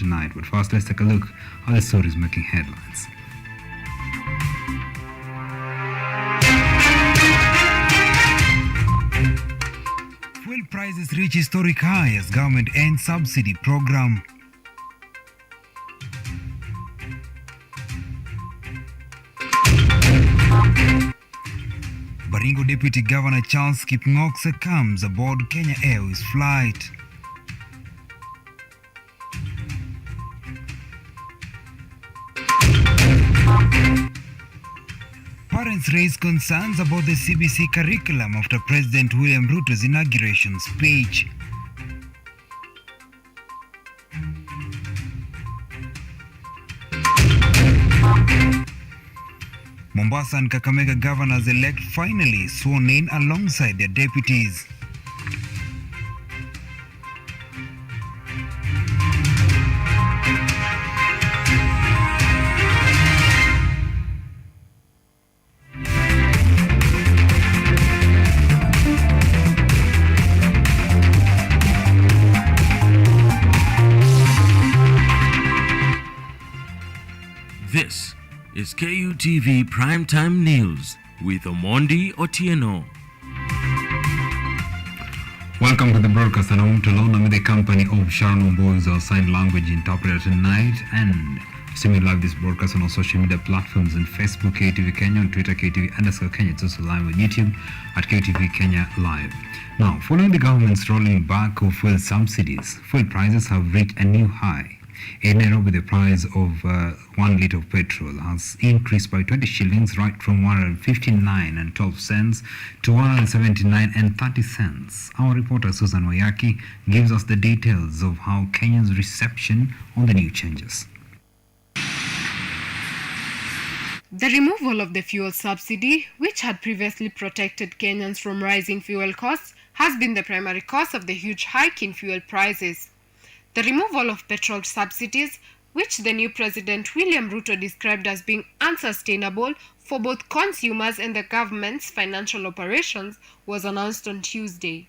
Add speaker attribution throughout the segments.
Speaker 1: tonight. But first, let's take a look at the stories making headlines. Fuel prices reach historic high as government ends subsidy program. Baringo Deputy Governor Charles Kipng'okse comes aboard Kenya Airways flight. Parents raise concerns about the CBC curriculum after President William Ruto's inauguration speech. Mombasa and Kakamega governors-elect finally sworn in alongside their deputies.
Speaker 2: This is KUTV Primetime News with OMONDI OTIENO.
Speaker 1: Welcome to the broadcast, and I want to learn with the company of Sharon Boys, our sign language interpreter tonight, and streaming live this broadcast on our social media platforms on Facebook, KUTV Kenya, on Twitter, KUTV_Kenya. It's also live on YouTube at KUTV Kenya Live. Now, following the government's rolling back of fuel subsidies, fuel prices have reached a new high. In Nairobi, the price of 1 litre of petrol has increased by 20 shillings, right from 159 and 12 cents to 179 and 30 cents. Our reporter Susan Wayaki gives us the details of how Kenyans' reception on the new changes.
Speaker 3: The removal of the fuel subsidy, which had previously protected Kenyans from rising fuel costs, has been the primary cause of the huge hike in fuel prices. The removal of petrol subsidies, which the new President William Ruto described as being unsustainable for both consumers and the government's financial operations, was announced on Tuesday.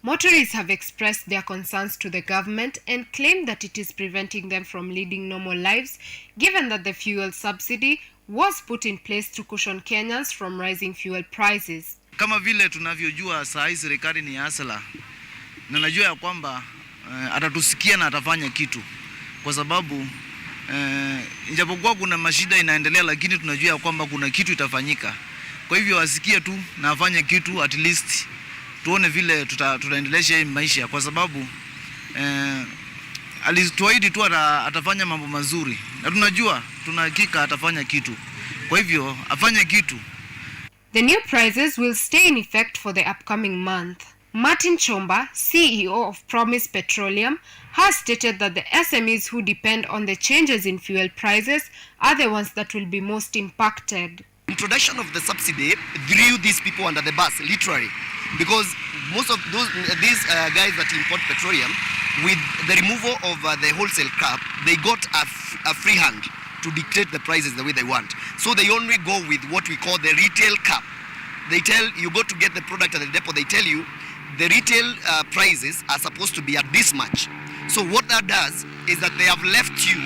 Speaker 3: Motorists have expressed their concerns to the government and claimed that it is preventing them from leading normal lives, given that the fuel subsidy was put in place to cushion Kenyans from rising fuel prices.
Speaker 4: Kama vile tunavyojua saa hii serikali ni hasla, na najua ya kwamba atatusikia na atafanya kitu, kwa sababu ijapokuwa kuna mashida inaendelea, lakini tunajua ya kwamba kuna kitu itafanyika. Kwa hivyo asikie tu na afanye kitu, at least tuone vile tutaendelesha maisha, kwa sababu alituahidi tu atafanya mambo mazuri, na tunajua tunahakika atafanya kitu. Kwa hivyo afanye kitu.
Speaker 3: The new prices will stay in effect for the upcoming month. Martin Chomba, CEO of Promise Petroleum, has stated that the SMEs who depend on the changes in fuel prices are the ones that will be most impacted.
Speaker 5: Introduction of the subsidy threw these people under the bus, literally, because most of these guys that import petroleum, with the removal of the wholesale cap, they got a free hand to dictate the prices the way they want. So they only go with what we call the retail cap. They tell you, go to get the product at the depot, they tell you the retail prices are supposed to be at this much. So what that does is that they have left you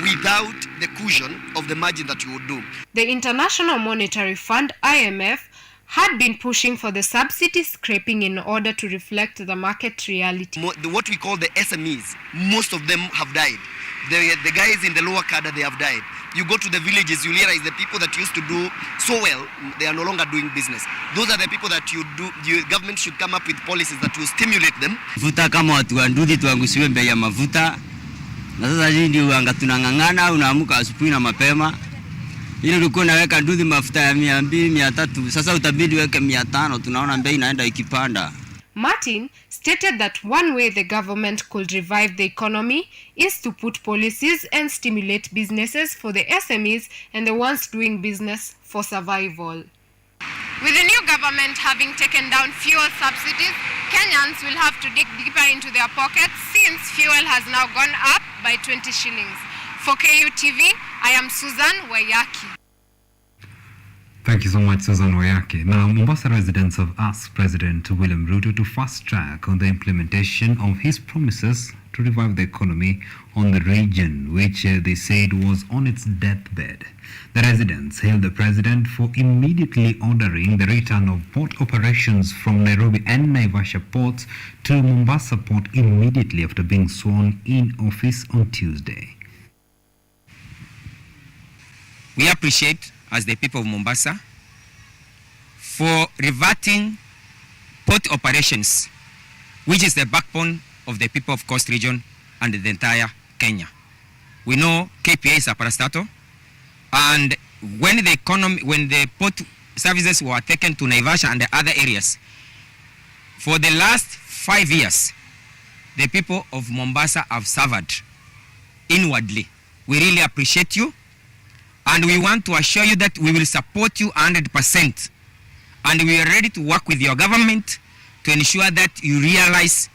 Speaker 5: without the cushion of the margin that you would do.
Speaker 3: The International Monetary Fund, IMF, had been pushing for the subsidy scraping in order to reflect the market reality.
Speaker 5: What we call the SMEs, most of them have died. The guys in the lower cadre, they have died. You go to the villages, you realize the people that used to do so well, they are no longer doing business. Those are the people that government should come up with policies that will stimulate them.
Speaker 6: Mafuta kama watu wa ndudhi tuangusiwe bei ya mafuta. Na sasa hii ndio anga tunangangana, unaamuka asubuhi na mapema. Ile ulikuwa unaweka ndudhi mafuta ya 200, 300, sasa utabidi weke 500, tunaona bei inaenda ikipanda.
Speaker 3: Martin stated that one way the government could revive the economy is to put policies and stimulate businesses for the SMEs and the ones doing business for survival. With the new government having taken down fuel subsidies, Kenyans will have to dig deeper into their pockets since fuel has now gone up by 20 shillings. For KUTV, I am Susan Wayaki.
Speaker 1: Thank you so much, Susan Wayaki. Now, Mombasa residents have asked President William Ruto to fast track on the implementation of his promises to revive the economy on the region, which they said was on its deathbed. The residents hailed the president for immediately ordering the return of port operations from Nairobi and Naivasha ports to Mombasa port immediately after being sworn in office on Tuesday.
Speaker 7: We appreciate, as the people of Mombasa, for reverting port operations, which is the backbone of the people of Coast Region and the entire Kenya. We know KPA is a parastatal, and when the port services were taken to Naivasha and the other areas, for the last 5 years, the people of Mombasa have suffered inwardly. We really appreciate you, and we want to assure you that we will support you 100%, and we are ready to work with your government to ensure that you realize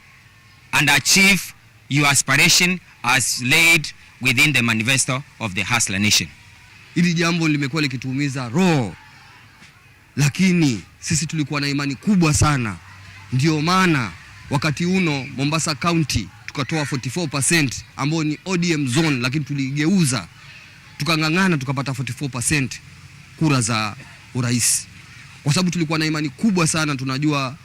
Speaker 7: and achieve your aspiration as laid within the manifesto of the Hustler Nation.
Speaker 8: Hili jambo limekuwa likituumiza roho, lakini sisi tulikuwa na imani kubwa sana. Ndio maana wakati uno Mombasa County tukatoa 44% ambao ni ODM zone, lakini tuligeuza tukangangana tukapata 44% kura za urais, kwa sababu tulikuwa na imani kubwa sana. Tunajua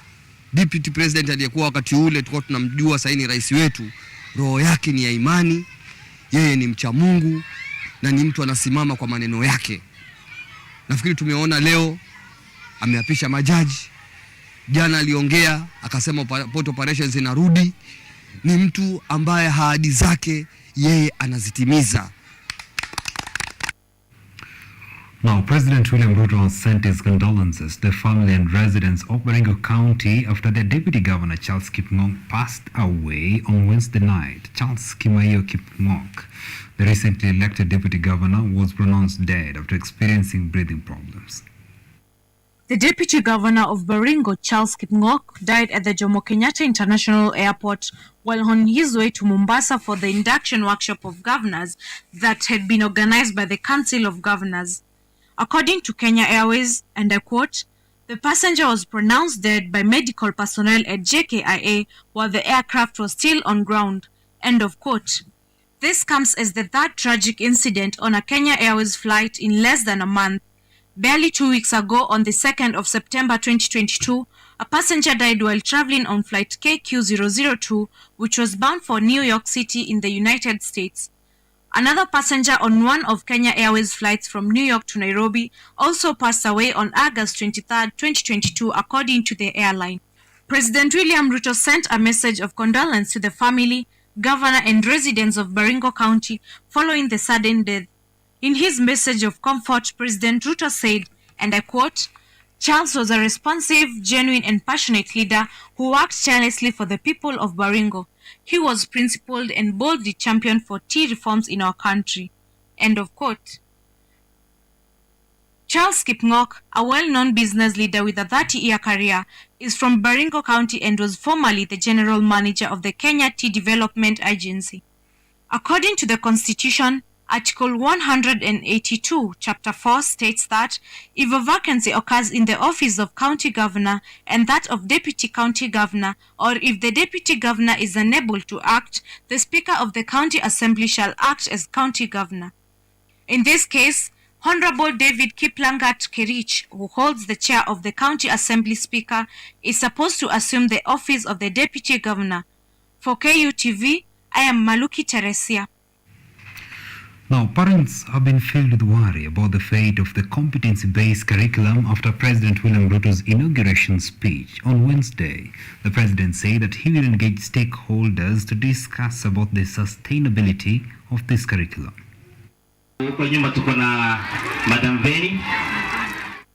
Speaker 8: deputy president aliyekuwa wakati ule, tulikuwa tunamjua sasa ni rais wetu, roho yake ni ya imani, yeye ni mcha Mungu na ni mtu anasimama kwa maneno yake. Nafikiri tumeona leo ameapisha majaji. Jana aliongea akasema port operations inarudi. Ni mtu ambaye ahadi zake yeye anazitimiza.
Speaker 1: Now, President William Ruto has sent his condolences to the family and residents of Baringo County after their Deputy Governor Charles Kipng'ok passed away on Wednesday night. Charles Kimaio Kipng'ok, the recently elected Deputy Governor, was pronounced dead after experiencing breathing problems.
Speaker 9: The Deputy Governor of Baringo, Charles Kipng'ok, died at the Jomo Kenyatta International Airport while on his way to Mombasa for the induction workshop of governors that had been organized by the Council of Governors. According to Kenya Airways, and I quote, "The passenger was pronounced dead by medical personnel at JKIA while the aircraft was still on ground." End of quote. This comes as the third tragic incident on a Kenya Airways flight in less than a month. Barely 2 weeks ago, on the 2nd of September 2022, a passenger died while traveling on flight KQ002, which was bound for New York City in the United States. Another passenger on one of Kenya Airways flights from New York to Nairobi also passed away on August 23, 2022, according to the airline. President William Ruto sent a message of condolence to the family, governor, and residents of Baringo County following the sudden death. In his message of comfort, President Ruto said, and I quote, "Charles was a responsive, genuine, and passionate leader who worked tirelessly for the people of Baringo. He was principled and boldly championed for tea reforms in our country." End of quote. Charles Kipng'ok, a well-known business leader with a 30-year career, is from Baringo County and was formerly the general manager of the Kenya Tea Development Agency. According to the Constitution, Article 182, Chapter 4 states that if a vacancy occurs in the office of county governor and that of deputy county governor, or if the deputy governor is unable to act, the Speaker of the County Assembly shall act as county governor. In this case, Honorable David Kiplangat Kerich, who holds the chair of the County Assembly Speaker, is supposed to assume the office of the deputy governor. For KUTV, I am Maluki Teresia.
Speaker 1: Now, parents have been filled with worry about the fate of the competency-based curriculum after President William Ruto's inauguration speech on Wednesday. The president said that he will engage stakeholders to discuss about the sustainability of this curriculum.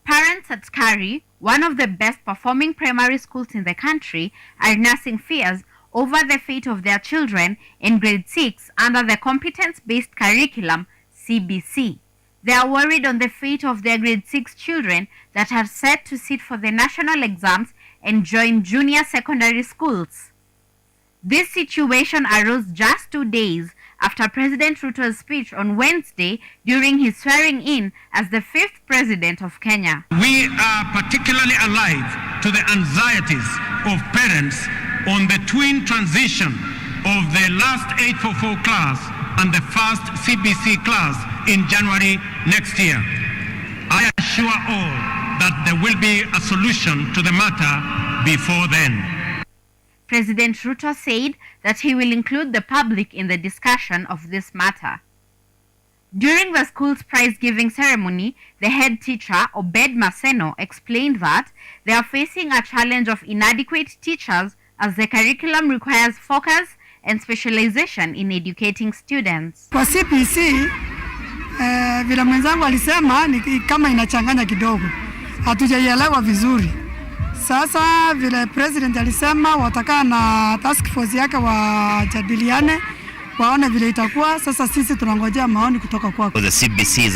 Speaker 10: Parents at Kari, one of the best performing primary schools in the country, are nursing fears over the fate of their children in grade 6 under the competence-based curriculum CBC. They are worried on the fate of their grade 6 children that are set to sit for the national exams and join junior secondary schools. This situation arose just 2 days after President Ruto's speech on Wednesday during his swearing in as the 5th president of Kenya.
Speaker 11: We are particularly alive to the anxieties of parents on the twin transition of the last 844 class and the first CBC class in January next year. I assure all that there will be a solution to the matter before then.
Speaker 10: President Ruto said that he will include the public in the discussion of this matter. During the school's prize-giving ceremony, the head teacher, Obed Maseno, explained that they are facing a challenge of inadequate teachers as the curriculum requires focus and specialization in educating students.
Speaker 12: Kwa CPC, vile mwenzangu alisema ni kama inachanganya kidogo. Hatujaielewa vizuri. Sasa vile president alisema watakaa na task force yake wajadiliane waone vile itakuwa. Sasa sisi tunangojea maoni kutoka kwako.
Speaker 13: The CBC is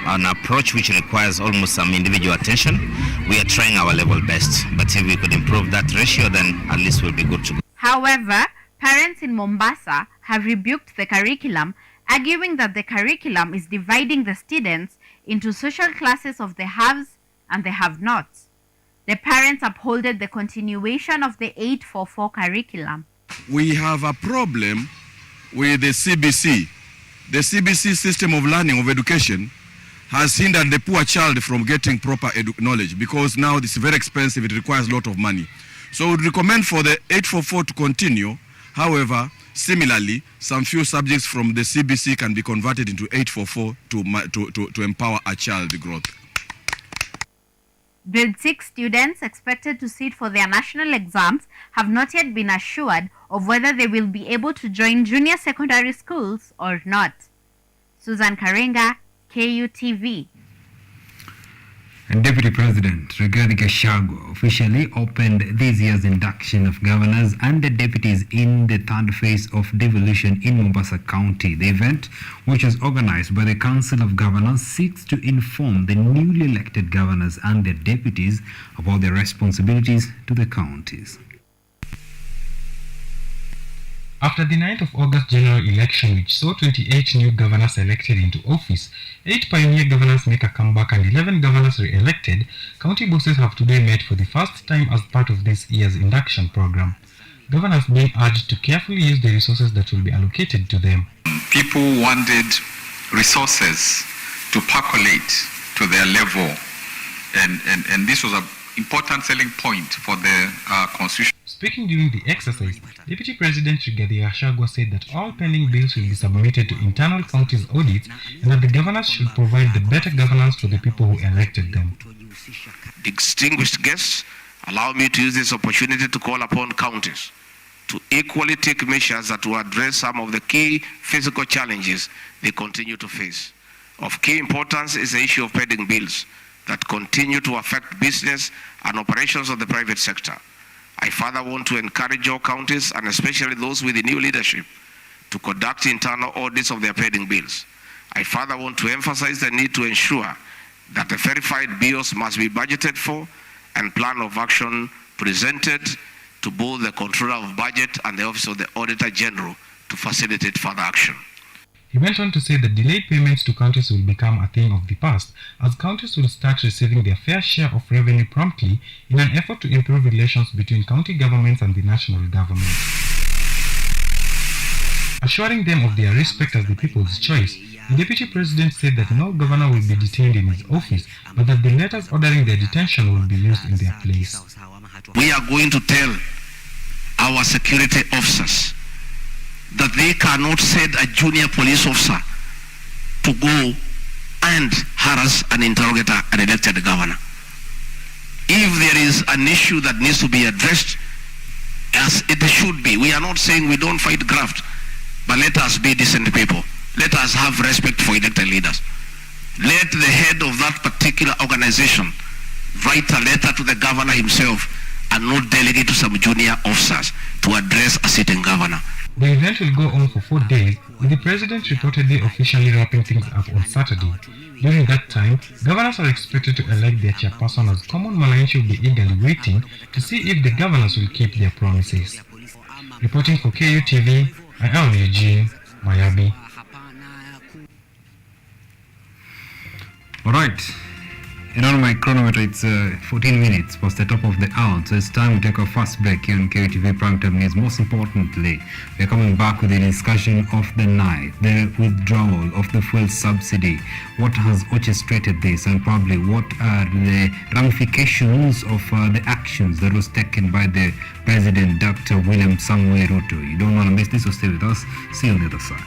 Speaker 13: an approach which requires almost some individual attention. We are trying our level best, but if we could improve that ratio, then at least we'll be good to go.
Speaker 10: However, parents in Mombasa have rebuked the curriculum, arguing that the curriculum is dividing the students into social classes of the haves and the have-nots. The parents upholded the continuation of the 844 curriculum.
Speaker 14: We have a problem with the CBC. The CBC system of learning, of education, has hindered the poor child from getting proper knowledge because now it's very expensive, it requires a lot of money. So we would recommend for the 844 to continue. However, similarly, some few subjects from the CBC can be converted into 844 to empower a child growth.
Speaker 10: Grade 6 students expected to sit for their national exams have not yet been assured of whether they will be able to join junior secondary schools or not. Susan Karenga, KUTV.
Speaker 1: And Deputy President Rigathi Gachagua officially opened this year's induction of governors and the deputies in the third phase of devolution in Mombasa County. The event, which was organized by the Council of Governors, seeks to inform the newly elected governors and their deputies about their responsibilities to the counties.
Speaker 15: After the 9th of August general election, which saw 28 new governors elected into office, 8 pioneer governors make a comeback and 11 governors re-elected, county bosses have today met for the first time as part of this year's induction program. Governors being urged to carefully use the resources that will be allocated to them.
Speaker 16: People wanted resources to percolate to their level, and this was an important selling point for the constitution.
Speaker 15: Speaking during the exercise, Deputy President Rigathi Gachagua said that all pending bills will be submitted to internal counties audits and that the governors should provide the better governance for the people who elected them.
Speaker 17: Distinguished guests, allow me to use this opportunity to call upon counties to equally take measures that will address some of the key physical challenges they continue to face. Of key importance is the issue of pending bills that continue to affect business and operations of the private sector. I further want to encourage all counties, and especially those with the new leadership, to conduct internal audits of their pending bills. I further want to emphasize the need to ensure that the verified bills must be budgeted for and plan of action presented to both the Controller of Budget and the Office of the Auditor General to facilitate further action.
Speaker 15: He went on to say that delayed payments to counties will become a thing of the past, as counties will start receiving their fair share of revenue promptly in an effort to improve relations between county governments and the national government. Assuring them of their respect as the people's choice, the Deputy President said that no governor will be detained in his office, but that the letters ordering their detention will be used in their place.
Speaker 17: We are going to tell our security officers that they cannot send a junior police officer to go and harass and interrogate an elected governor. If there is an issue that needs to be addressed, as it should be, we are not saying we don't fight graft, but let us be decent people. Let us have respect for elected leaders. Let the head of that particular organization write a letter to the governor himself and not delegate to some junior officers to address a sitting governor.
Speaker 15: The event will go on for 4 days, with the President reportedly officially wrapping things up on Saturday. During that time, governors are expected to elect their chairperson, as common Malaysia will be eagerly waiting to see if the governors will keep their promises. Reporting for KUTV, I am Eugene Mayabi.
Speaker 1: Alright, And on my chronometer, it's 14 minutes past the top of the hour. So it's time to take our first break here on KUTV Primetime News. Most importantly, we're coming back with the discussion of the night, the withdrawal of the fuel subsidy. What has orchestrated this, and probably what are the ramifications of the actions that was taken by the President, Dr. William Samoei Ruto? You don't want to miss this, so stay with us. See you on the other side.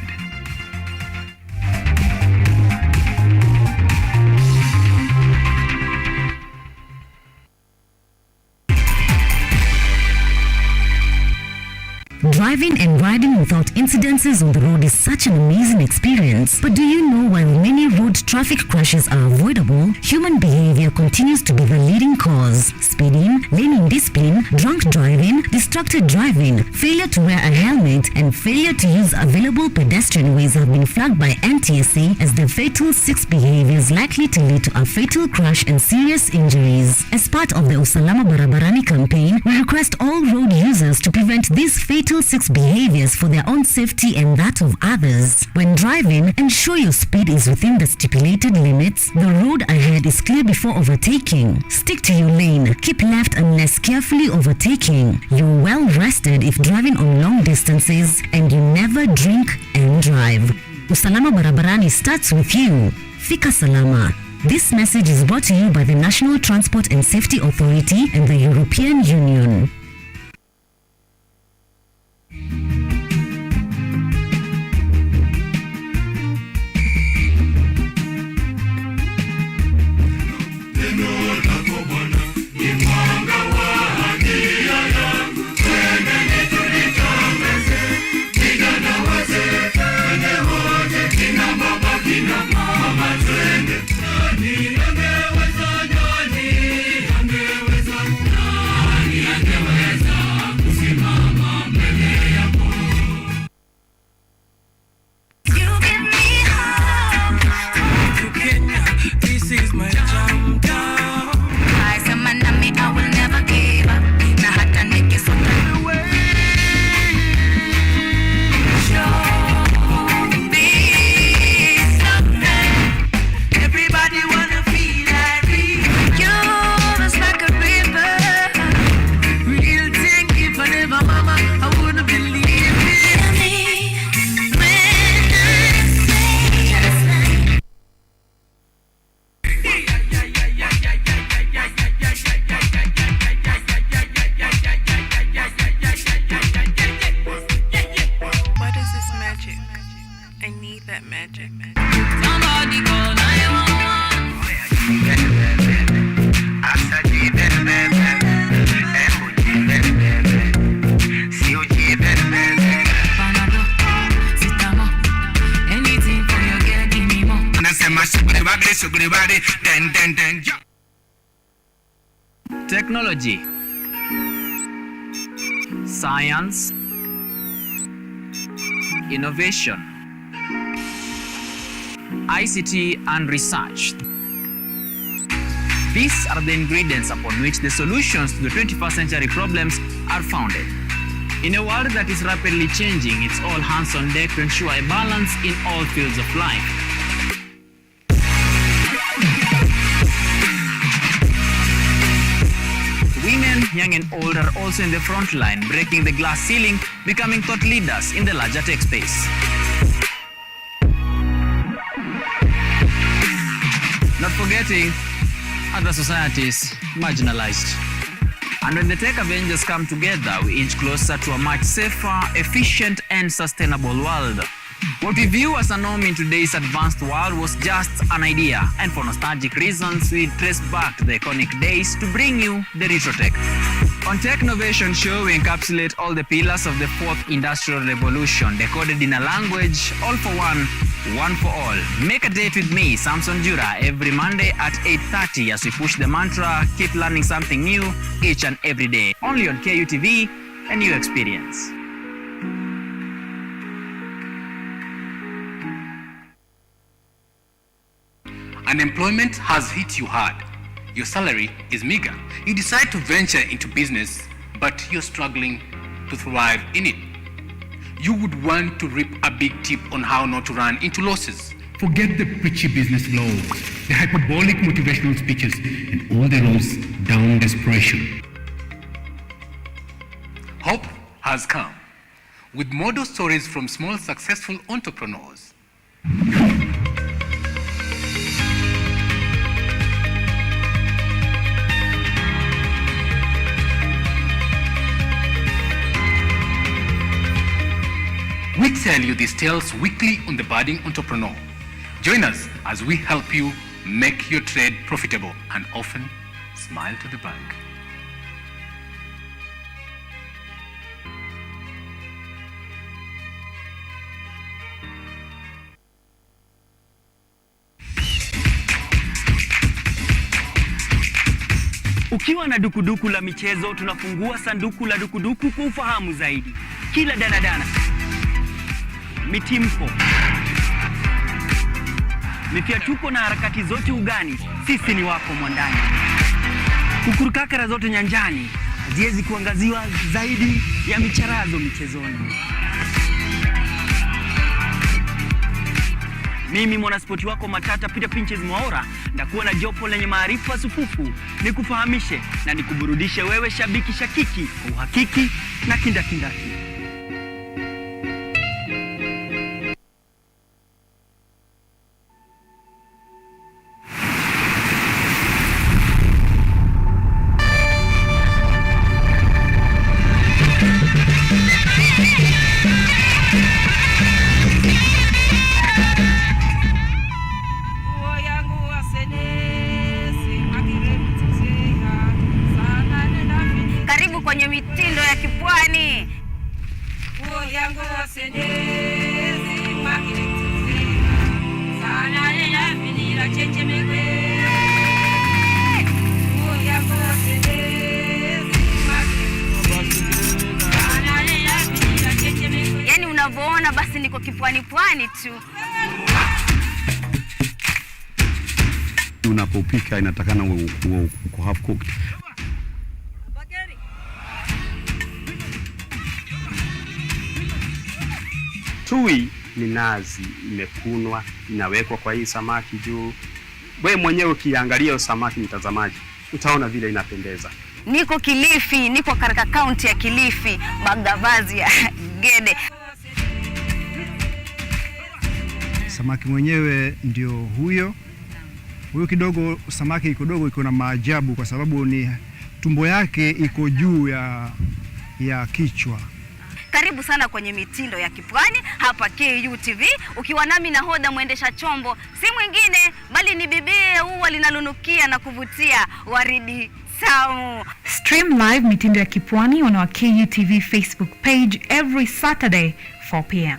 Speaker 18: Driving and riding without incidences on the road is such an amazing experience. But do you know while many road traffic crashes are avoidable, human behavior continues to be the leading cause? Speeding, lane indiscipline, drunk driving, distracted driving, failure to wear a helmet, and failure to use available pedestrian ways have been flagged by NTSA as the fatal 6 behaviors likely to lead to a fatal crash and serious injuries. As part of the Usalama Barabarani campaign, we request all road users to prevent these fatal 6 behaviors for their own safety and that of others. When driving, ensure your speed is within the stipulated limits, the road ahead is clear before overtaking. Stick to your lane, keep left unless carefully overtaking. You're well rested if driving on long distances, and you never drink and drive. Usalama Barabarani starts with you. Fika Salama. This message is brought to you by the National Transport and Safety Authority and the European Union.
Speaker 19: Technology, science, innovation, ICT and research. These are the ingredients upon which the solutions to the 21st century problems are founded. In a world that is rapidly changing, it's all hands on deck to ensure a balance in all fields of life. Women, young and old, are also in the front line, breaking the glass ceiling, becoming thought leaders in the larger tech space. Not forgetting other societies marginalized. And when the tech Avengers come together, we inch closer to a much safer, efficient, and sustainable world. What we view as a norm in today's advanced world was just an idea, and for nostalgic reasons, we trace back the iconic days to bring you the retro tech. On Tech Innovation Show, we encapsulate all the pillars of the 4th Industrial Revolution, decoded in a language, all for one for all. Make a date with me, Samson Jura, every Monday at 8:30 as we push the mantra, keep learning something new each and every day. Only on KUTV, a new experience.
Speaker 20: Unemployment has hit you hard. Your salary is meager. You decide to venture into business, but you're struggling to thrive in it. You would want to reap a big tip on how not to run into losses.
Speaker 11: Forget the preachy business vlogs, the hyperbolic motivational speeches, and all the roads down desperation.
Speaker 20: Hope has come with model stories from small successful entrepreneurs. We tell you these tales weekly on The Budding Entrepreneur. Join us as we help you make your trade profitable and often smile to the bank.
Speaker 21: Ukiwa na dukuduku la michezo, tunafungua sanduku la dukuduku kwa ufahamu zaidi. Kila danadana, mitimpo, mifiatuko na harakati zote ugani, sisi ni wako mwandani. Kukurukakara zote nyanjani, haziwezi kuangaziwa zaidi ya micharazo michezoni. Mimi mwanaspoti wako matata Peter Pinches Mwaora, ndakuwa na jopo lenye maarifa sufufu, nikufahamishe na nikuburudishe wewe shabiki shakiki kwa uhakiki na kindakindaki.
Speaker 22: Karibu kwenye mitindo ya kipwani. Yaani unavyoona basi niko kipwani pwani tu.
Speaker 23: Unapopika inatakana uko half cooked.
Speaker 24: Tui ni nazi imekunwa, inawekwa kwa hii samaki juu. Wewe mwenyewe ukiangalia samaki mtazamaji, utaona vile inapendeza.
Speaker 22: Niko Kilifi, niko katika kaunti ya Kilifi, Magavazi ya Gede.
Speaker 25: Samaki mwenyewe ndio huyo. Huyo kidogo samaki kidogo iko na maajabu kwa sababu ni tumbo yake iko juu ya kichwa.
Speaker 22: Karibu sana kwenye mitindo ya kipwani hapa KUTV, ukiwa nami nahodha mwendesha chombo, si mwingine bali ni bibie huwa linalunukia na kuvutia, Waridi Samu.
Speaker 26: Stream live mitindo ya kipwani on our KUTV Facebook page every Saturday 4 p.m.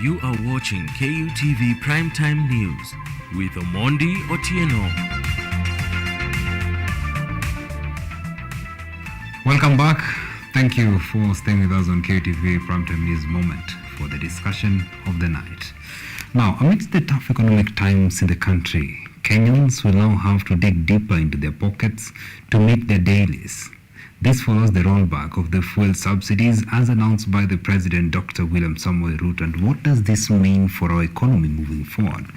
Speaker 2: You are watching KUTV Primetime News with OMONDI OTIENO.
Speaker 1: Welcome back. Thank you for staying with us on KUTV Primetime News Moment for the discussion of the night. Now, amidst the tough economic times in the country, Kenyans will now have to dig deeper into their pockets to meet their dailies. This follows the rollback of the fuel subsidies as announced by the President, Dr. William Samoei Ruto. And what does this mean for our economy moving forward?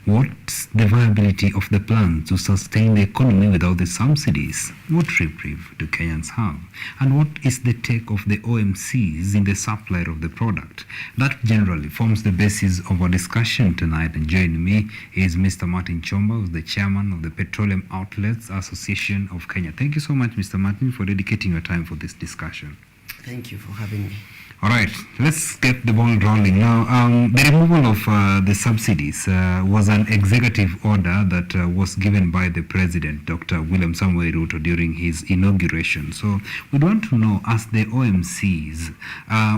Speaker 1: What's the viability of the plan to sustain the economy without the subsidies? What reprieve do Kenyans have? And what is the take of the OMCs in the supply of the product? That generally forms the basis of our discussion tonight. And joining me is Mr. Martin Chomba, who's the chairman of the Petroleum Outlets Association of Kenya. Thank you so much, Mr. Martin, for dedicating your time for this discussion.
Speaker 27: Thank you for having me.
Speaker 1: All right, let's get the ball rolling. Now, the removal of the subsidies was an executive order that was given by the President, Dr. William Samoei Ruto, during his inauguration. So we'd want to know, as the OMCs,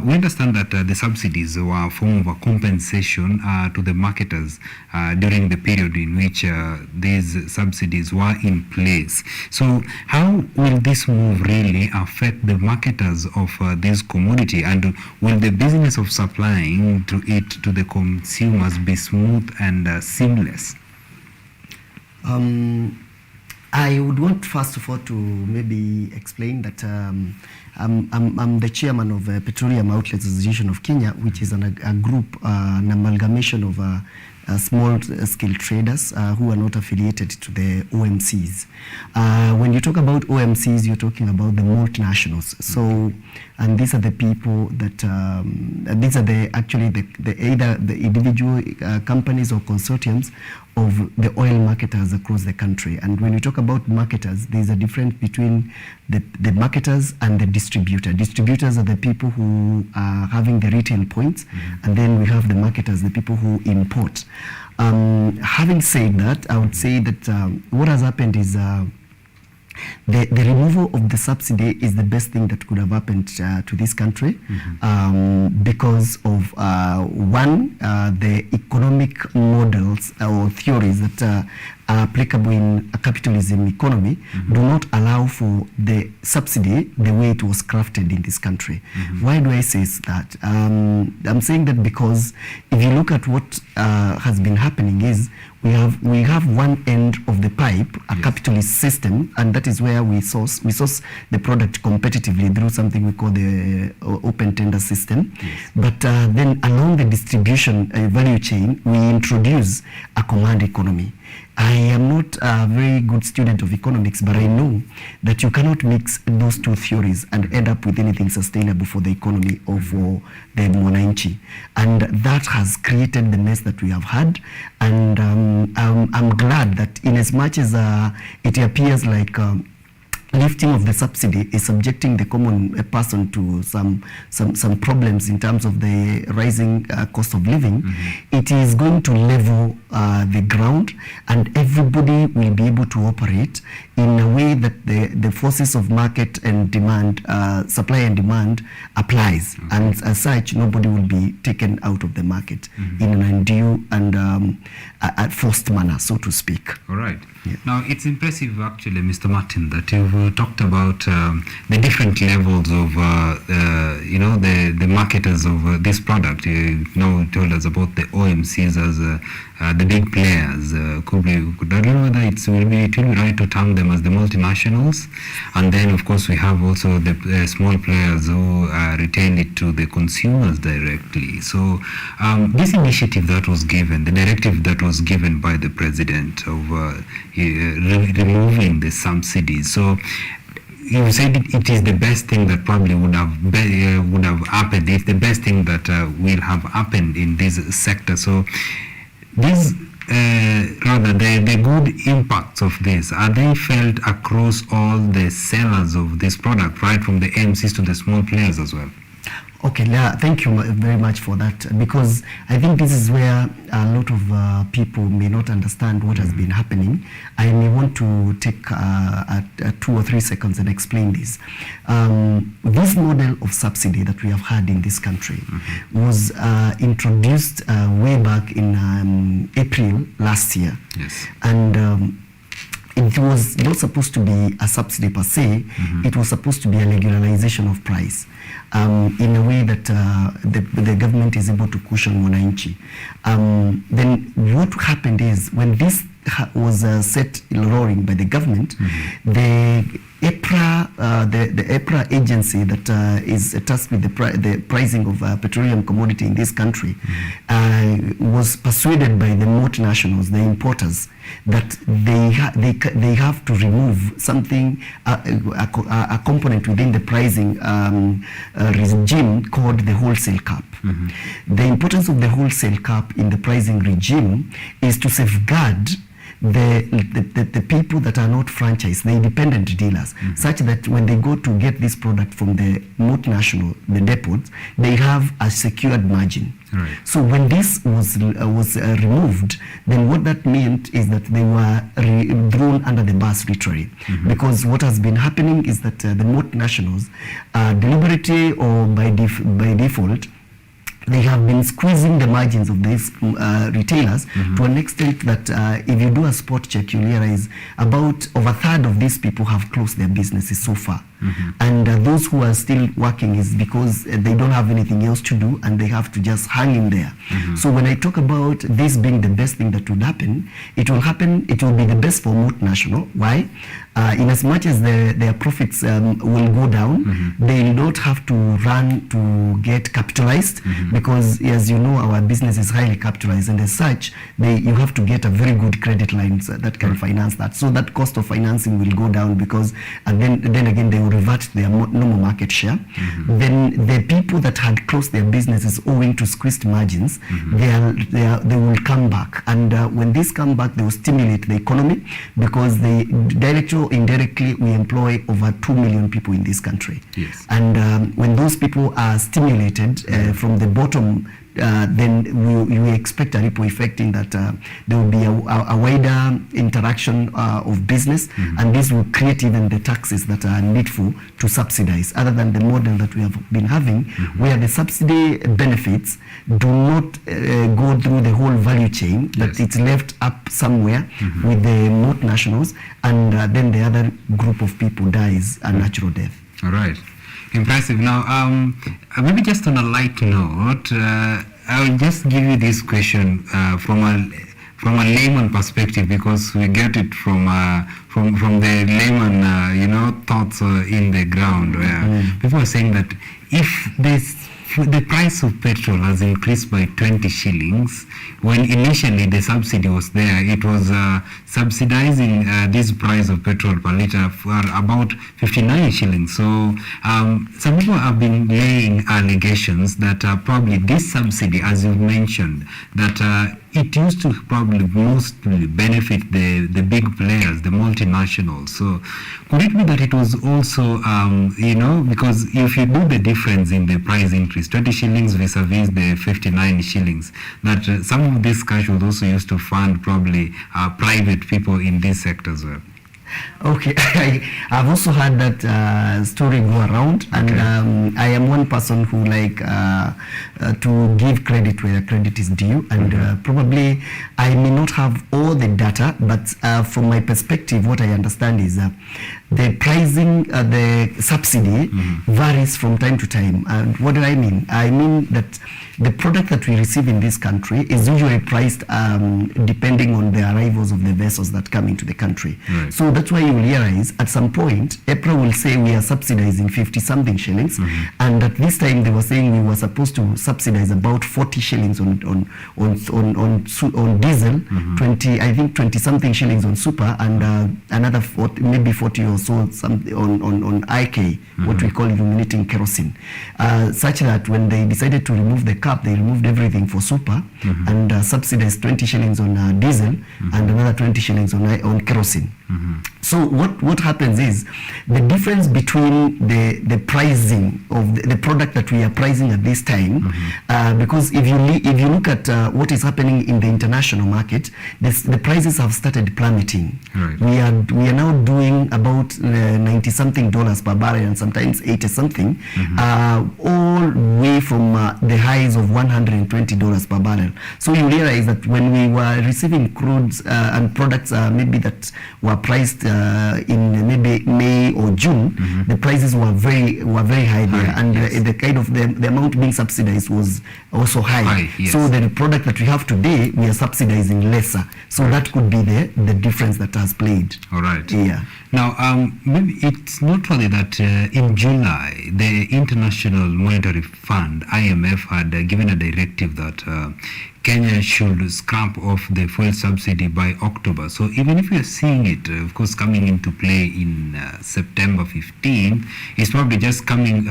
Speaker 1: we understand that the subsidies were a form of a compensation to the marketers during the period in which these subsidies were in place. So how will this move really affect the marketers of this commodity, and will the business of supplying to it to the consumers be smooth and seamless?
Speaker 3: I would want first of all to maybe explain that I'm the chairman of Petroleum Outlets Association of Kenya, which is a group, an amalgamation of small-scale traders who are not affiliated to the OMCs. When you talk about OMCs, you're talking about the multinationals. So, and these are the people that these are actually either the individual companies or consortiums of the oil marketers across the country. And when you talk about marketers, there's a difference between the marketers and the distributor. Distributors are the people who are having the retail points, and then we have the marketers, the people who import. Having said that, I would say that what has happened is the removal of the subsidy is the best thing that could have happened to this country, because of one, the economic models or theories that are applicable in a capitalism economy do not allow for the subsidy the way it was crafted in this country. Why do I say that? I'm saying that because if you look at what has been happening is we have one end of the pipe, a capitalist system, and that is where we source the product competitively through something we call the open tender system. But then along the distribution value chain, we introduce a command economy. I am not a very good student of economics, but I know that you cannot mix those two theories and end up with anything sustainable for the economy or for the mwananchi. And that has created the mess that we have had. And I'm glad that in as much as it appears like lifting of the subsidy is subjecting the common person to some problems in terms of the rising cost of living, it is going to level the ground, and everybody will be able to operate in a way that the forces of market and demand, supply and demand applies. And as such, nobody will be taken out of the market in an undue and a forced manner, so to speak.
Speaker 1: All right. Yeah. Now, it's impressive, actually, Mr. Martin, that you've talked about the different levels of, the marketers of this product. You now told us about the OMCs as the big players. I don't know whether it will be right to term them as the multinationals. And then, of course, we have also the small players who retain it to the consumers directly. So this initiative that was given, the directive that was given by the president of removing the subsidies. So you said it is the best thing that probably would have happened. It's the best thing that will have happened in this sector. So these the good impacts of this, are they felt across all the sellers of this product, right from the AMCs to the small players as well?
Speaker 3: Okay, thank you very much for that, because I think this is where a lot of people may not understand what has been happening. I may want to take 2 or 3 seconds and explain this. This model of subsidy that we have had in this country was introduced way back in April last year. Yes. And it was not supposed to be a subsidy per se, it was supposed to be a regularization of price in a way that the government is able to cushion mwananchi. Then what happened is, when this was set roaring by the government, the EPRA agency that is tasked with the pricing of petroleum commodity in this country was persuaded by the multinationals, the importers, that they have to remove something, a component within the pricing regime called the wholesale cap. The importance of the wholesale cap in the pricing regime is to safeguard the people that are not franchised, the independent dealers, such that when they go to get this product from the multinational, the depots, they have a secured margin. Right. So when this was removed, then what that meant is that they were thrown under the bus literally, because what has been happening is that the multinationals, deliberately or by default, they have been squeezing the margins of these retailers to an extent that if you do a spot check, you realize about over a third of these people have closed their businesses so far. And those who are still working is because they don't have anything else to do and they have to just hang in there. So when I talk about this being the best thing that would happen, it will be the best for multinational. Why? In as much as their profits will go down, they will not have to run to get capitalized because, as you know, our business is highly capitalized, and as such, you have to get a very good credit lines that can finance that. So that cost of financing will go down because, and then again, they will revert to their normal market share. Then the people that had closed their businesses owing to squeezed margins, they will come back, and when these come back, they will stimulate the economy because they directly or indirectly we employ over 2 million people in this country.
Speaker 1: Yes.
Speaker 3: And when those people are stimulated from the bottom, then we expect a ripple effect in that there will be a wider interaction of business, and this will create even the taxes that are needful to subsidize, other than the model that we have been having, where the subsidy benefits do not go through the whole value chain, but it's left up somewhere with the multinationals, and then the other group of people dies a natural death.
Speaker 1: All right. Impressive. Now, maybe just on a light note, I'll just give you this question from a layman perspective, because we get it from the layman, thoughts in the ground, where people are saying that if the price of petrol has increased by 20 shillings, when initially the subsidy was there, it was subsidizing this price of petrol per litre for about 59 shillings. So some people have been laying allegations that probably this subsidy, as you mentioned, that it used to probably mostly benefit the big players, the multinationals. So could it be that it was also, because if you do the difference in the price increase, 20 shillings vis-a-vis the 59 shillings, that some of this cash was also used to fund probably private people in this sector as well?
Speaker 3: Okay, I've also heard that story go around, and I am one person who like to give credit where credit is due, and probably I may not have all the data, but from my perspective, what I understand is the pricing, the subsidy varies from time to time. And what do I mean? I mean that the product that we receive in this country is usually priced depending on the arrivals of the vessels that come into the country.
Speaker 1: Right.
Speaker 3: So that's why you will realize at some point, EPRA will say we are subsidizing 50-something shillings, and at this time they were saying we were supposed to subsidize about 40 shillings on diesel, 20-something shillings on super, and another 40, maybe 40 or so on IK, what we call illuminating kerosene, such that when they decided to remove the cap, they removed everything for super and subsidized 20 shillings on diesel and another 20 shillings on kerosene. So what happens is the difference between the pricing of the product that we are pricing at this time, because if you look at what is happening in the international market, the prices have started plummeting.
Speaker 1: Right.
Speaker 3: We are now doing about $90-something per barrel, and sometimes 80-something, all way from the highs of $120 per barrel. So you realize that when we were receiving crudes and products maybe that were priced in maybe May or June, the prices were very high there, and the kind of the amount being subsidized was also high.
Speaker 1: Yes.
Speaker 3: So the product that we have today, we are subsidizing lesser. So that could be the difference that has played.
Speaker 1: All right.
Speaker 3: Yeah.
Speaker 1: Now, maybe it's noteworthy that in July, the International Monetary Fund, IMF, had given a directive that Kenya should scrap off the fuel subsidy by October. So even if we are seeing it, of course, coming into play in September 15, it's probably just coming,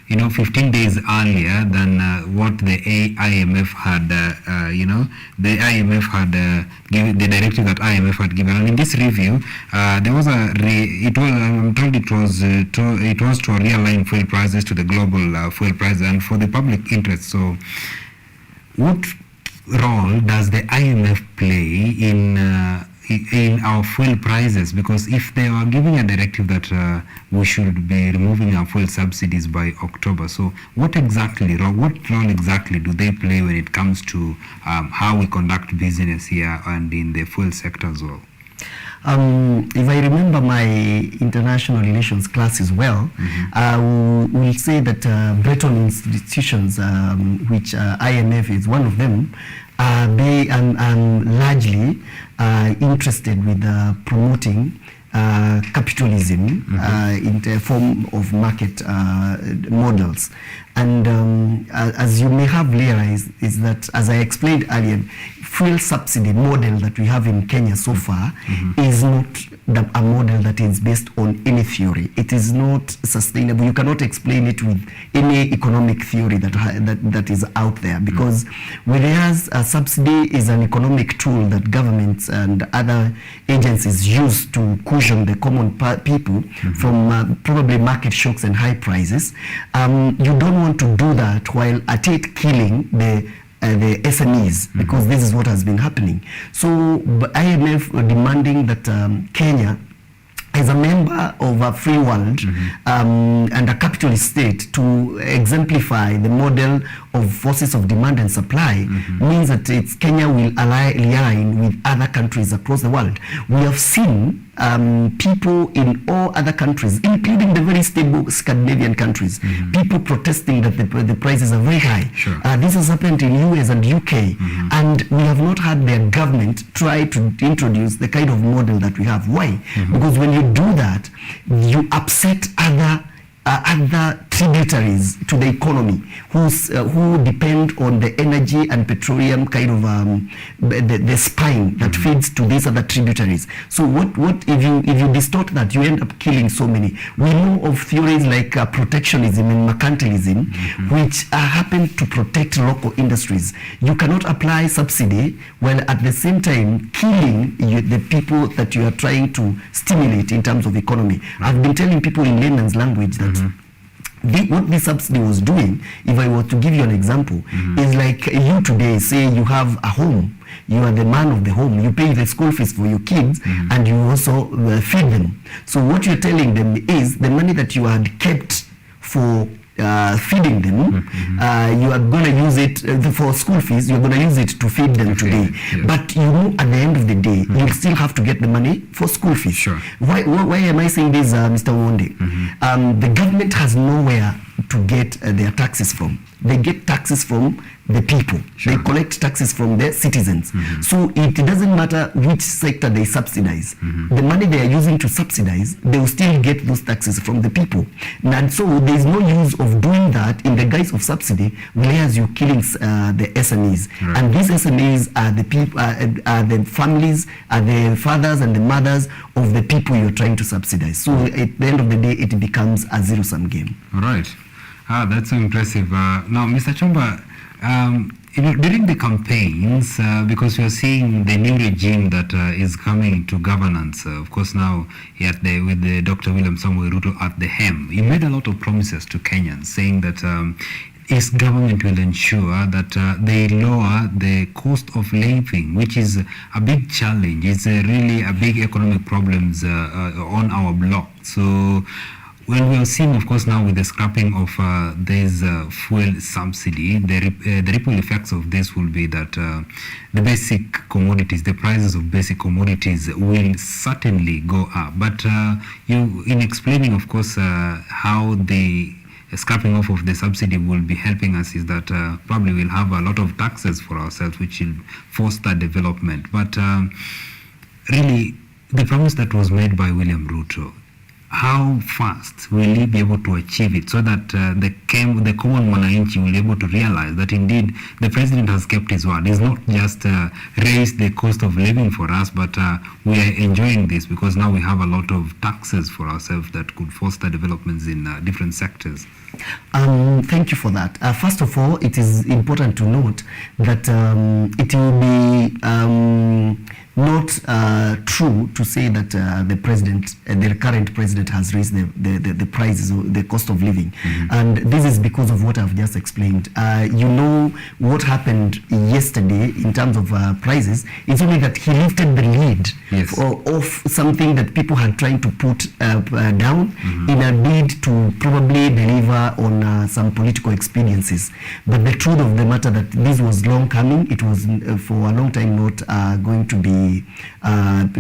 Speaker 1: 15 days earlier than what the IMF had, the IMF had given, the directive that IMF had given. And in this review, there was I'm told it was to realign fuel prices to the global fuel price and for the public interest. So, what role does the IMF play in in our fuel prices? Because if they are giving a directive that we should be removing our fuel subsidies by October, so what role exactly do they play when it comes to how we conduct business here and in the fuel sector as well?
Speaker 3: If I remember my international relations classes well, we'll say that Bretton institutions, which IMF is one of them, they are largely interested with promoting capitalism in the form of market models. And as you may have realized, is that, as I explained earlier, fuel subsidy model that we have in Kenya so far is not a model that is based on any theory. It is not sustainable. You cannot explain it with any economic theory that is out there, because whereas a subsidy is an economic tool that governments and other agencies use to cushion the common people from probably market shocks and high prices, you don't want to do that while at it killing the SMEs, because this is what has been happening. So IMF demanding that Kenya, as a member of a free world and a capitalist state, to exemplify the model of forces of demand and supply, means that Kenya will align with other countries across the world. We have seen people in all other countries, including the very stable Scandinavian countries, people protesting that the prices are very high. This has happened in US and UK, and we have not had their government try to introduce the kind of model that we have. Why? Because when you do that, you upset other tributaries to the economy who depend on the energy and petroleum kind of the spine that feeds to these other tributaries. So what if you distort that, you end up killing so many. We know of theories like protectionism and mercantilism, which happen to protect local industries. You cannot apply subsidy while at the same time killing the people that you are trying to stimulate in terms of economy. I've been telling people in layman's language that what this subsidy was doing, if I were to give you an example, is like you today, say you have a home, you are the man of the home, you pay the school fees for your kids, and you also feed them. So what you're telling them is the money that you had kept for feeding them, you are going to use it for school fees, you're going to use it to feed them today. But you know, at the end of the day, you'll still have to get the money for school fees. Why am I saying this, Mr. OMONDI? The government has nowhere to get their taxes from. They get taxes from the people. They collect taxes from the citizens. So it doesn't matter which sector they subsidize. The money they are using to subsidize, they will still get those taxes from the people. And so there is no use of doing that in the guise of subsidy, whereas you're killing the SMEs. And these SMEs are the people, are the families, are the fathers and the mothers of the people you're trying to subsidize. So at the end of the day, it becomes a zero-sum game.
Speaker 1: All right. That's so impressive. Now, Mr. Chomba, during the campaigns, because we are seeing the new regime that is coming to governance, of course now with the Dr. William Samuel Ruto at the helm, you made a lot of promises to Kenyans, saying that his government will ensure that they lower the cost of living, which is a big challenge. It's really a big economic problems on our block. So when we are seeing, of course, now with the scrapping of this fuel subsidy, the ripple effects of this will be that the basic commodities, the prices of basic commodities will certainly go up. But you, in explaining, of course, how the scrapping off of the subsidy will be helping us, is that probably we'll have a lot of taxes for ourselves, which will foster development. But really, the promise that was made by William Ruto, how fast will he be able to achieve it, so that the common mwananchi will be able to realize that indeed the president has kept his word? He's not just raised the cost of living for us, but we are enjoying this because now we have a lot of taxes for ourselves that could foster developments in different sectors.
Speaker 3: Thank you for that. First of all, it is important to note that it will be not true to say that the president, the current president, has raised the prices, or the cost of living. And this is because of what I've just explained. You know what happened yesterday in terms of prices. It's only that he lifted the lid of something that people had tried to put down in a bid to probably deliver on some political expediencies. But the truth of the matter that this was long coming. It was for a long time not going to be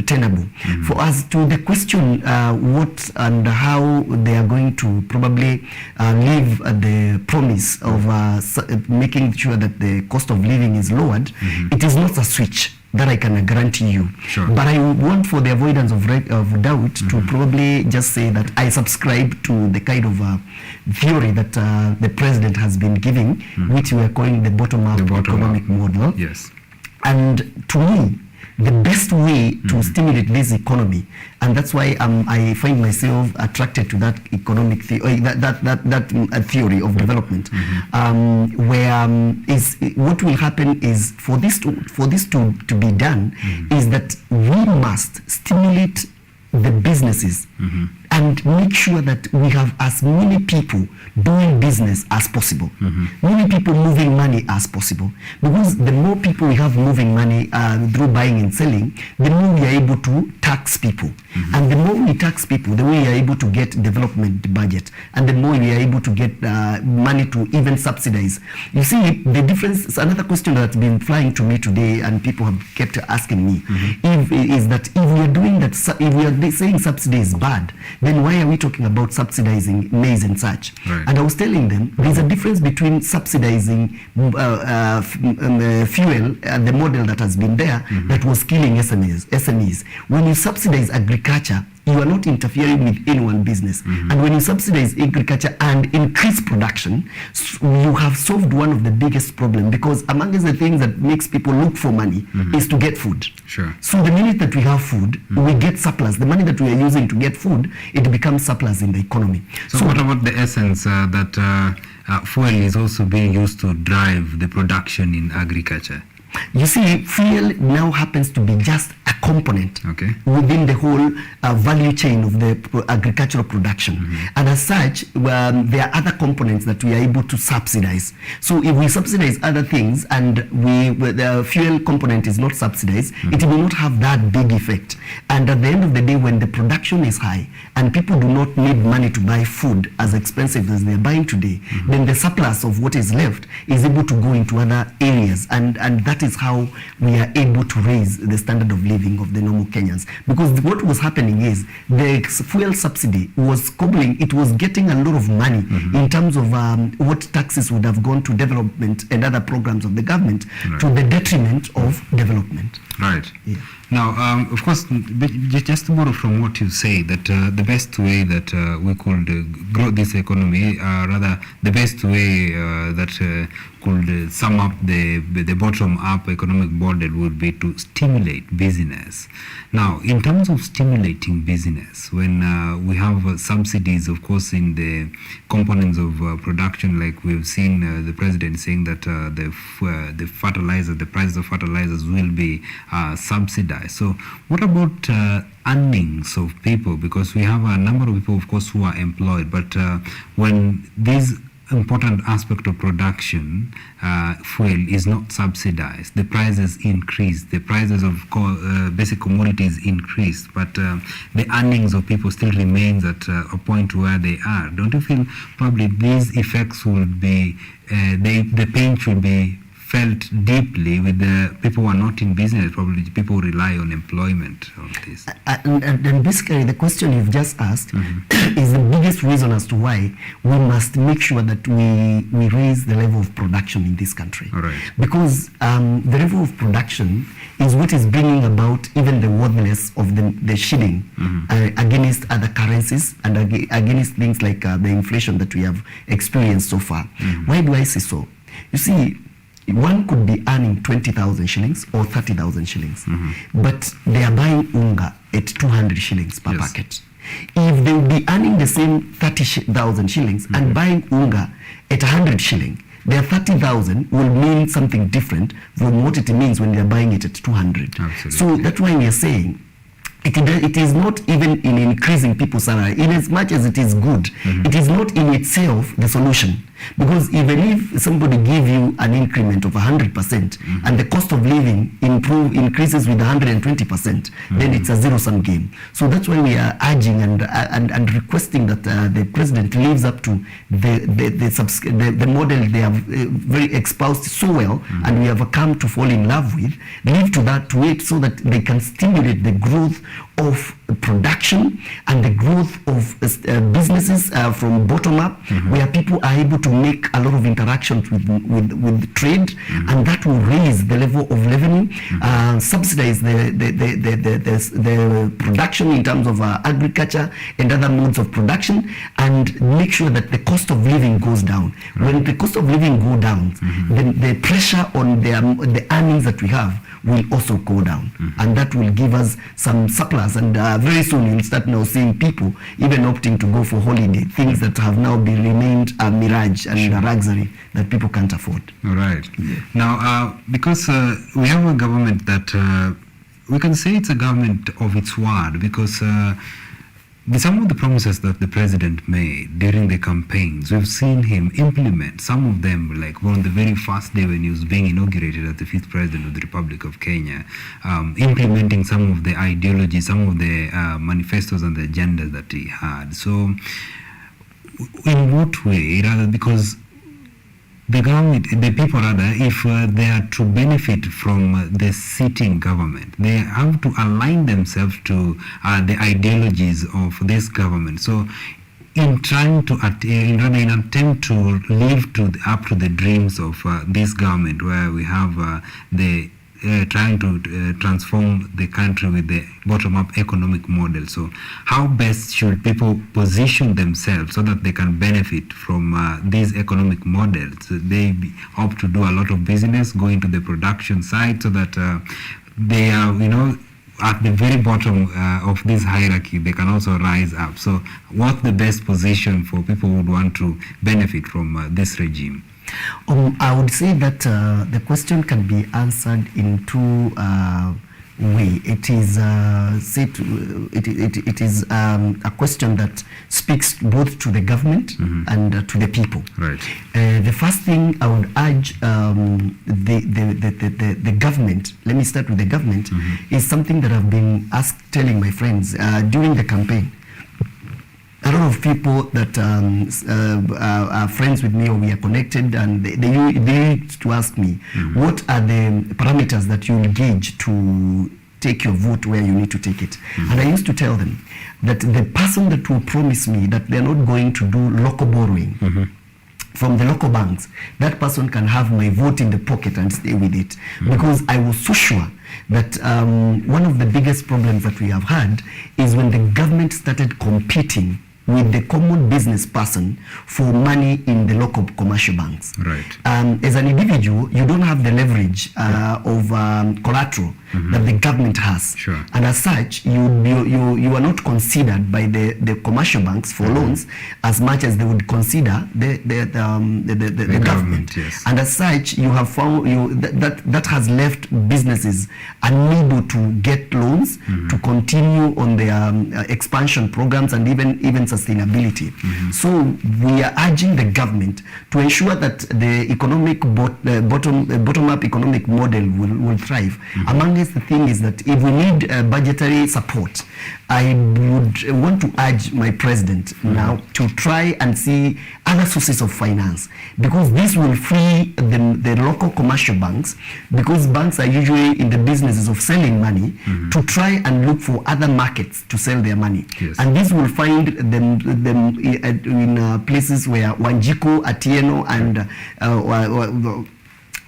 Speaker 3: tenable. For us, to the question what and how they are going to probably live the promise of making sure that the cost of living is lowered, it is not a switch that I can guarantee you. But I want, for the avoidance of doubt, to probably just say that I subscribe to the kind of theory that the president has been giving, which we are calling the bottom-up economic model. And to me, the best way to stimulate this economy, and that's why I find myself attracted to that economic theory, that theory of development, where is what will happen is for this to be done is that we must stimulate the businesses and make sure that we have as many people doing business as possible, many people moving money as possible. Because the more people we have moving money through buying and selling, the more we are able to tax people. And the more we tax people, the more we are able to get development budget, and the more we are able to get money to even subsidize. You see, the difference, another question that's been flying to me today, and people have kept asking me, is that if we are doing that, if we are saying subsidy is bad, then why are we talking about subsidizing maize and such? And I was telling them there's a difference between subsidizing fuel, the model that has been there that was killing SMEs. When you subsidize agriculture, you are not interfering with anyone's business. And when you subsidize agriculture and increase production, you have solved one of the biggest problems, because among the things that makes people look for money is to get food. So the minute that we have food, we get surplus. The money that we are using to get food, it becomes surplus in the economy.
Speaker 1: So what about the essence that fuel is also being used to drive the production in agriculture?
Speaker 3: You see, fuel now happens to be just a component within the whole value chain of the agricultural production. And as such, there are other components that we are able to subsidize. So if we subsidize other things and the fuel component is not subsidized, it will not have that big effect. And at the end of the day, when the production is high and people do not need money to buy food as expensive as they're buying today, then the surplus of what is left is able to go into other areas. And that is how we are able to raise the standard of living of the normal Kenyans. Because what was happening is the fuel subsidy was cobbling, it was getting a lot of money in terms of what taxes would have gone to development and other programs of the government to the detriment of development.
Speaker 1: Now, of course, just to borrow from what you say, that the best way that we could grow this economy, rather the best way that could sum up the bottom-up economic model would be to stimulate business. Now, in terms of stimulating business, when we have subsidies, of course, in the components of production, like we've seen the president saying that the fertilizer, the prices of fertilizers will be subsidized. So what about earnings of people? Because we have a number of people, of course, who are employed, but when this important aspect of production, fuel, is not subsidized, the prices increase, the prices of basic commodities increase, but the earnings of people still remains at a point where they are. Don't you feel probably these effects will be, the pain should be felt deeply with the people who are not in business, probably people who rely on employment of this?
Speaker 3: And basically the question you've just asked is the biggest reason as to why we must make sure that we raise the level of production in this country. Because the level of production is what is bringing about even the worthiness of the shilling against other currencies and against things like the inflation that we have experienced so far. Why do I say so? You see, one could be earning 20,000 shillings or 30,000 shillings, but they are buying unga at 200 shillings per packet. If they will be earning the same 30,000 shillings and buying unga at 100 shilling, their 30,000 will mean something different from what it means when they're buying it at 200.
Speaker 1: Absolutely.
Speaker 3: So that's why we are saying it is not even in increasing people's salary, in as much as it is good. It is not in itself the solution. Because even if somebody give you an increment of 100% and the cost of living increases with 120%, then it's a zero-sum game. So that's why we are urging and requesting that the president lives up to the model they have very espoused so well, and we have come to fall in love with. Live to that, to it, so that they can stimulate the growth of production and the growth of businesses from bottom up, where people are able to make a lot of interactions with trade, and that will raise the level of revenue, subsidize the production in terms of agriculture and other modes of production, and make sure that the cost of living goes down. When the cost of living go down, then the pressure on the earnings that we have will also go down, and that will give us some surplus, and very soon you'll start now seeing people even opting to go for holiday, things that have now been remained a mirage and a luxury that people can't afford.
Speaker 1: All right. Now, because we have a government that we can say it's a government of its word, because some of the promises that the president made during the campaigns, we've seen him implement some of them, like on the very first day when he was being inaugurated as the 5th president of the Republic of Kenya, implementing some of the ideologies, some of the manifestos and the agendas that he had. So in what way, rather, because the government, the people rather, if they are to benefit from the sitting government, they have to align themselves to the ideologies of this government. So in trying to, in an attempt to live up to the dreams of this government, where we have trying to transform the country with the bottom-up economic model. So how best should people position themselves so that they can benefit from these economic models? They opt to do a lot of business, go into the production side, so that they are, at the very bottom of this hierarchy, they can also rise up. So what's the best position for people who would want to benefit from this regime?
Speaker 3: I would say that the question can be answered in two ways. It is it is a question that speaks both to the government and to the people.
Speaker 1: Right.
Speaker 3: The first thing I would urge the government, let me start with the government, is something that I've been telling my friends during the campaign. A lot of people that are friends with me, or we are connected, and they used to ask me, what are the parameters that you gauge to take your vote where you need to take it? And I used to tell them that the person that will promise me that they're not going to do local borrowing from the local banks, that person can have my vote in the pocket and stay with it. Because I was so sure that one of the biggest problems that we have had is when the government started competing with the common business person for money in the local commercial banks.
Speaker 1: Right.
Speaker 3: As an individual, you don't have the leverage of collateral that the government has.
Speaker 1: Sure.
Speaker 3: And as such, you are not considered by the commercial banks for loans as much as they would consider the government.
Speaker 1: Yes.
Speaker 3: And as such, you have found that has left businesses unable to get loans to continue on their expansion programs and even sustainability. So we are urging the government to ensure that the economic bottom-up economic model will thrive. Among the thing is that if we need budgetary support, I would want to urge my president now to try and see other sources of finance, because this will free the local commercial banks, because banks are usually in the businesses of selling money, to try and look for other markets to sell their money.
Speaker 1: Yes.
Speaker 3: And this will find them in places where Wanjiko, OTIENO, and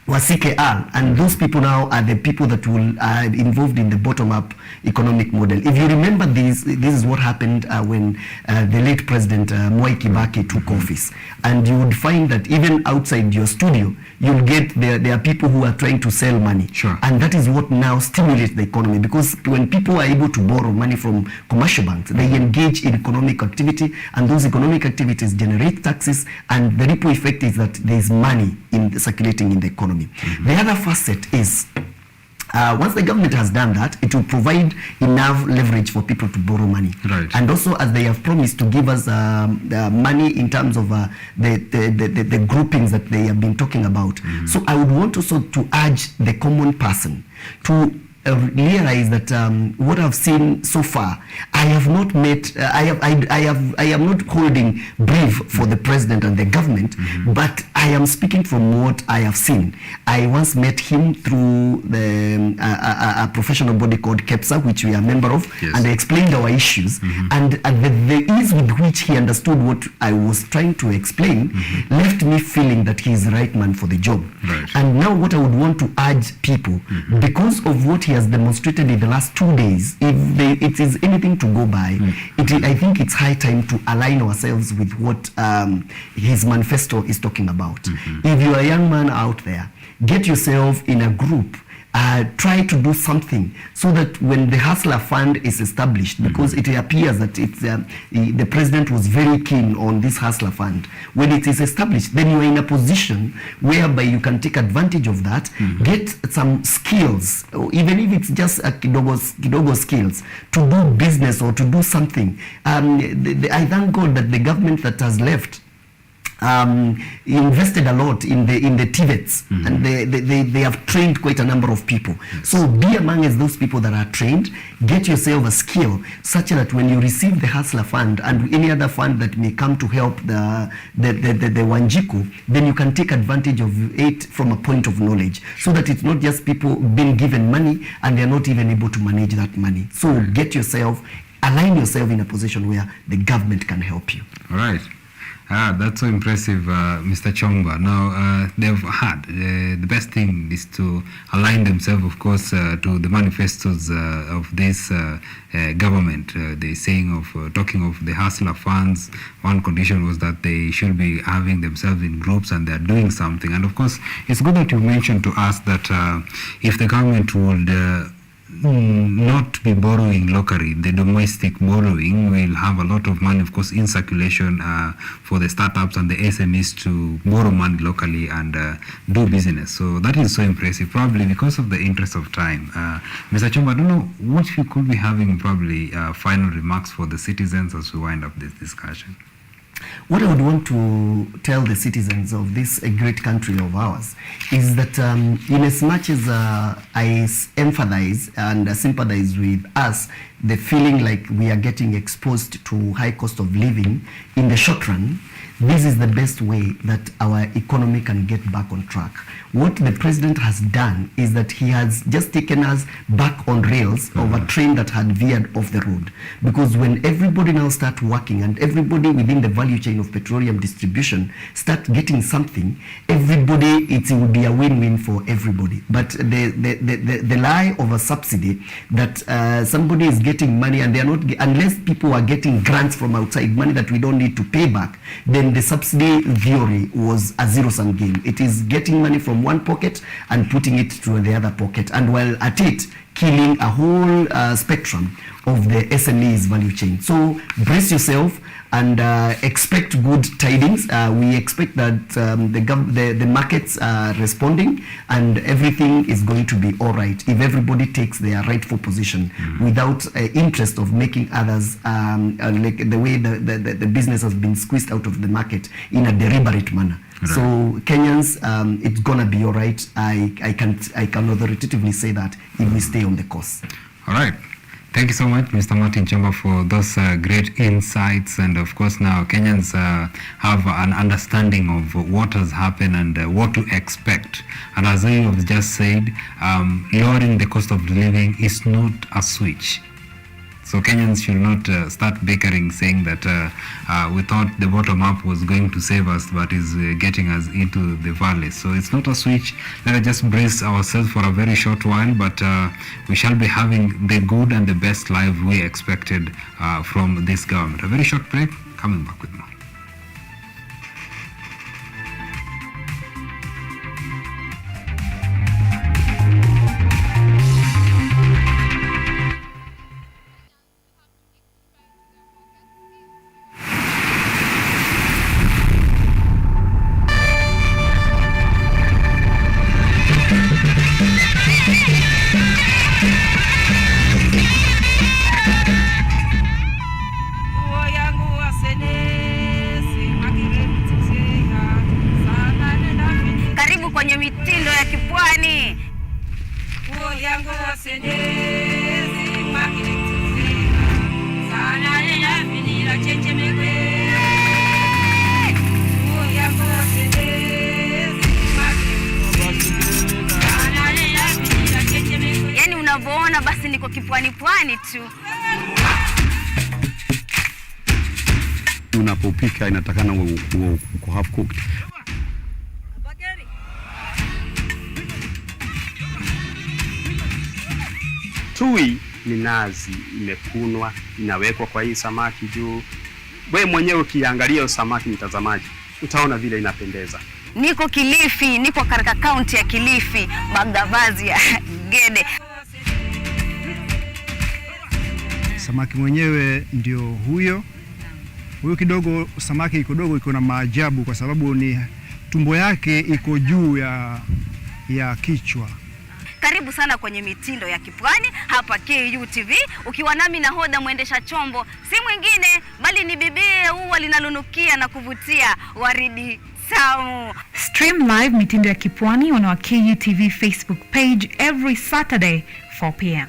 Speaker 3: Wasike are, and those people now are the people that will are involved in the bottom-up economic model. If you remember this is what happened when the late President Mwai Kibaki took office, and you would find that even outside your studio, you'll get there are people who are trying to sell money, and that is what now stimulates the economy, because when people are able to borrow money from commercial banks, they engage in economic activity, and those economic activities generate taxes, and the ripple effect is that there is money circulating in the economy. The other facet is once the government has done that, it will provide enough leverage for people to borrow money. And also, as they have promised to give us money in terms of the groupings that they have been talking about. So I would want also to urge the common person to realize that what I've seen so far, I have not met, I am not holding brief for the president and the government, but I am speaking from what I have seen. I once met him through a professional body called KEPSA, which we are a member of, and I explained our issues, and the ease with which he understood what I was trying to explain left me feeling that he is the right man for the job. And now what I would want to urge people, because of what he has demonstrated in the last 2 days, if it is anything to go by, I think it's high time to align ourselves with what his manifesto is talking about. If you are a young man out there, get yourself in a group. Try to do something so that when the Hustler Fund is established, because it appears that it's, the president was very keen on this Hustler Fund. When it is established, then you are in a position whereby you can take advantage of that, get some skills, or even if it's just a kidogo skills, to do business or to do something. I thank God that the government that has left invested a lot in the TVETs, and they have trained quite a number of people. So be among those people that are trained, get yourself a skill such that when you receive the Hustler Fund and any other fund that may come to help the Wanjiku, then you can take advantage of it from a point of knowledge, so that it's not just people being given money and they're not even able to manage that money. So get yourself, align yourself in a position where the government can help you.
Speaker 1: All right. That's so impressive, Mr. Chomba. Now, they've had the best thing is to align themselves, of course, to the manifestos of this government. They're saying of talking of the hustler funds. One condition was that they should be having themselves in groups and they're doing something. And of course, it's good that you mentioned to us that if the government would not be borrowing locally, the domestic borrowing will have a lot of money, of course, in circulation for the startups and the SMEs to borrow money locally and do business. So that is so impressive, probably because of the interest of time. Mr. Chomba, I don't know what you could be having, probably final remarks for the citizens as we wind up this discussion.
Speaker 3: What I would want to tell the citizens of this great country of ours is that in as much as I empathize and sympathize with us, the feeling like we are getting exposed to high cost of living, in the short run, this is the best way that our economy can get back on track. What the president has done is that he has just taken us back on rails of a train that had veered off the road. Because when everybody now start working and everybody within the value chain of petroleum distribution start getting something, everybody, it will be a win-win for everybody. But the lie of a subsidy that somebody is getting money and they are not, unless people are getting grants from outside, money that we don't need to pay back, then the subsidy theory was a zero-sum game. It is getting money from one pocket and putting it to the other pocket, and while at it, killing a whole spectrum of the SMEs value chain. So brace yourself and expect good tidings. We expect that the markets are responding and everything is going to be all right if everybody takes their rightful position without interest of making others like the way the business has been squeezed out of the market in a deliberate manner. So Kenyans, it's gonna be all right. I can authoritatively say that if we stay on the course.
Speaker 1: All right. Thank you so much, Mr. Martin Chomba, for those great insights. And of course, now Kenyans have an understanding of what has happened and what to expect. And as you have just said, lowering the cost of living is not a switch. So Kenyans should not start bickering, saying that we thought the bottom up was going to save us, but is getting us into the valley. So it's not a switch. Let us just brace ourselves for a very short while, but we shall be having the good and the best life we expected from this government. A very short break, coming back with more.
Speaker 22: Karibu kwenye mitindo ya kipwani. Yaani unavyoona basi niko kipwani pwani tu.
Speaker 23: Unapopika inatakana uko half cooked. Tui ni nazi imekunwa, inawekwa kwa hii samaki juu. Wewe mwenyewe ukiangalia samaki, mtazamaji, utaona vile inapendeza.
Speaker 22: Niko Kilifi, niko katika kaunti ya Kilifi, Magavazi ya Gede.
Speaker 25: Samaki mwenyewe ndio huyo kidogo. Samaki iko dogo, iko na maajabu kwa sababu ni tumbo yake iko juu ya kichwa.
Speaker 22: Karibu sana kwenye mitindo ya kipwani hapa KUTV, ukiwa nami nahodha mwendesha chombo, si mwingine bali ni bibie huwa linalonukia na kuvutia, waridi tamu.
Speaker 26: Stream live mitindo ya kipwani on our KUTV Facebook page every Saturday 4 p.m.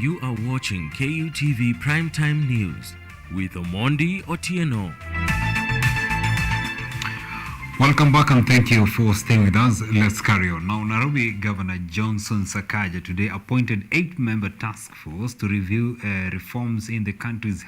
Speaker 2: You are watching KUTV Primetime News with OMONDI OTIENO.
Speaker 1: Welcome back and thank you for staying with us. Let's carry on. Now, Nairobi Governor Johnson Sakaja today appointed 8-member task force to review reforms in the county's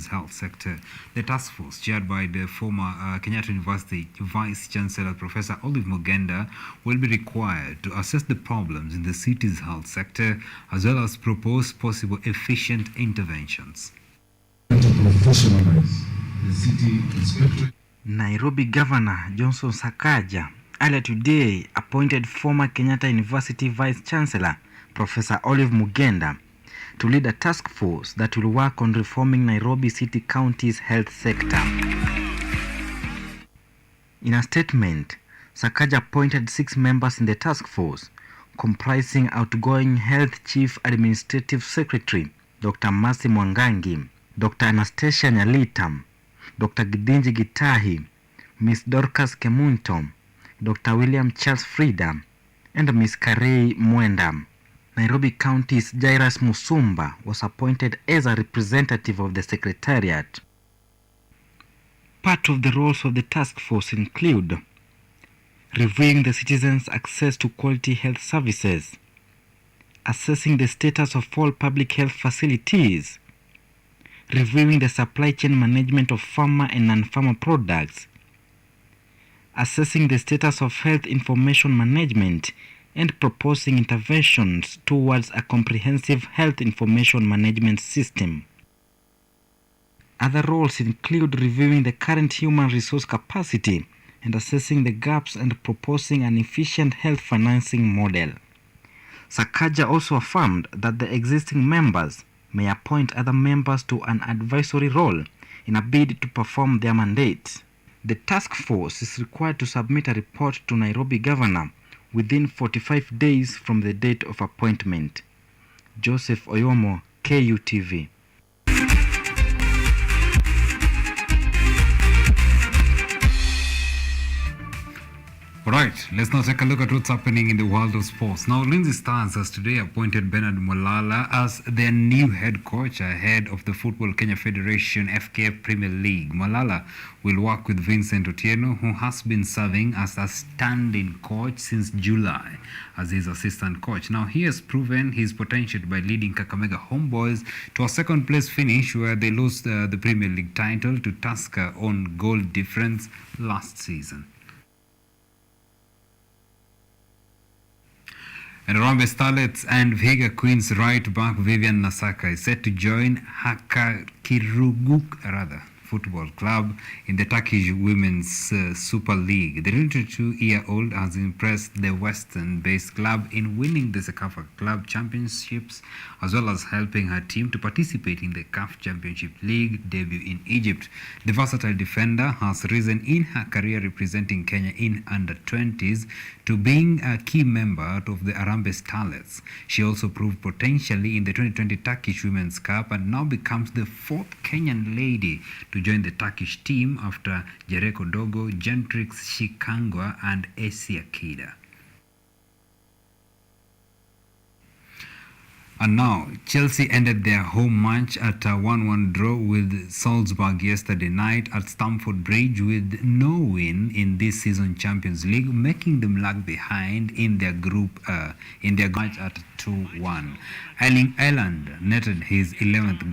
Speaker 1: health sector. The task force, chaired by the former Kenyatta University Vice Chancellor Professor Olive Mugenda, will be required to assess the problems in the city's health sector as well as propose possible efficient interventions.
Speaker 4: To professionalize the city inspectorate.
Speaker 5: Nairobi Governor Johnson Sakaja earlier today appointed former Kenyatta University Vice Chancellor Professor Olive Mugenda to lead a task force that will work on reforming Nairobi City County's health sector. In a statement, Sakaja appointed 6 members in the task force, comprising outgoing Health Chief Administrative Secretary Dr. Mercy Mwangangi, Dr. Anastasia Nyalitam, Dr. Gidinji Gitahi, Ms. Dorcas Kemunto, Dr. William Charles Frida, and Ms. Karei Mwenda. Nairobi County's Jairus Musumba was appointed as a representative of the Secretariat. Part of the roles of the task force include reviewing the citizens' access to quality health services, assessing the status of all public health facilities, reviewing the supply chain management of pharma and non-pharma products, assessing the status of health information management, and proposing interventions towards a comprehensive health information management system. Other roles include reviewing the current human resource capacity and assessing the gaps and proposing an efficient health financing model. Sakaja also affirmed that the existing members may appoint other members to an advisory role in a bid to perform their mandate. The task force is required to submit a report to Nairobi Governor within 45 days from the date of appointment. Joseph Oyomo, KUTV.
Speaker 1: Alright, let's now take a look at what's happening in the world of sports. Now, Lindsay Stars has today appointed Bernard Molala as their new head coach ahead of the Football Kenya Federation FKF Premier League. Molala will work with Vincent Otieno, who has been serving as a stand-in coach since July as his assistant coach. Now, he has proven his potential by leading Kakamega Homeboys to a second-place finish where they lost the Premier League title to Tusker on goal difference last season. And Harambee Starlets and Vihiga Queens right back Vivian Nasaka is set to join Hakakiruguk Football Club in the Turkish Women's Super League. The 22-year-old has impressed the Western-based club in winning the CAF Club Championships, as well as helping her team to participate in the CAF Championship League debut in Egypt. The versatile defender has risen in her career representing Kenya in under-20s to being a key member of the Harambee Starlets. She also proved potentially in the 2020 Turkish Women's Cup and now becomes the fourth Kenyan lady to join the Turkish team after Jereko Dogo, Gentrix Shikangwa and Asia Kida. And now, Chelsea ended their home match at a 1-1 draw with Salzburg yesterday night at Stamford Bridge with no win in this season Champions League, making them lag behind in their group match at 2-1. Erling Haaland netted his 11th